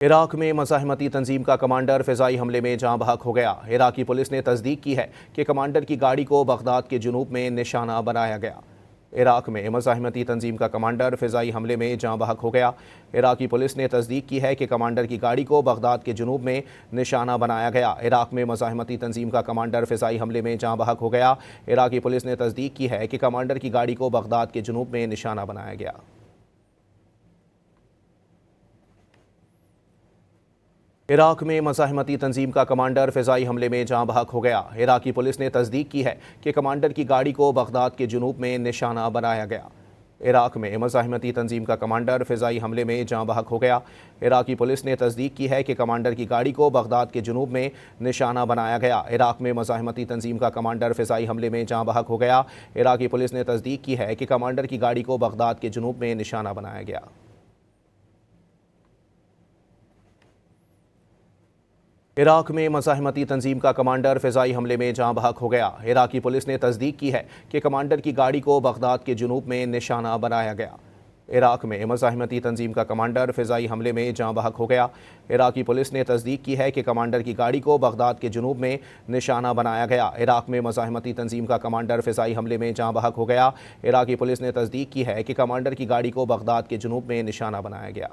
Iraq में मज़ाहमती तंजीम का commander फ़िज़ाई हमले में जाँ बहक हो गया। इराकी पुलिस ने तस्दीक की है कि कमांडर की गाड़ी को बगदाद के जुनूब में निशाना बनाया गया। इराक में मज़ाहमती तंजीम का कमांडर फ़िज़ाई हमले में जाँ बहक हो गया। इराकी पुलिस ने तस्दीक की है कि कमांडर की गाड़ी को बगदाद के जुनूब में निशाना बनाया गया। इराक में मज़ाहमती तंजीम का कमांडर फ़िज़ाई हमले में जाँ बहक हो गया। इराकी पुलिस ने तस्दीक की है कि कमांडर की गाड़ी को बगदाद के जुनूब में निशाना बनाया गया। इराक में मज़ाहमती तंजीम का कमांडर फ़िज़ाई हमले में जाँ बहक हो गया। इराकी पुलिस ने तस्दीक की है कि कमांडर की गाड़ी को बगदाद के जुनूब में निशाना बनाया गया। इराक में मज़ाहमती तंजीम का कमांडर फ़िज़ाई हमले में जाँ बहक हो गया। इराकी पुलिस ने तस्दीक की है कि कमांडर की गाड़ी को बगदाद के जुनूब में निशाना बनाया गया। इराक में मज़ाहमती तंजीम का कमांडर फ़िज़ाई हमले में जाँ बहक हो गया। इराकी पुलिस ने तस्दीक की है कि कमांडर की गाड़ी को बगदाद के जुनूब में निशाना बनाया गया। इराक में मज़ाहमती तंजीम का कमांडर फ़िज़ाई हमले में जाँ बहक हो गया। इराकी पुलिस ने तस्दीक की है कि कमांडर की गाड़ी को बगदाद के जुनूब में निशाना बनाया गया। इराक में मज़ाहमती तंजीम का कमांडर फ़िज़ाई हमले में जाँ बहक हो गया। इराकी पुलिस ने तस्दीक की है कि कमांडर की गाड़ी को बगदाद के जुनूब में निशाना बनाया गया। इराक में मज़ाहमती तंजीम का कमांडर फ़िज़ाई हमले में जाँ बहक हो गया। इराकी पुलिस ने तस्दीक की है कि कमांडर की गाड़ी को बगदाद के जुनूब में निशाना बनाया गया।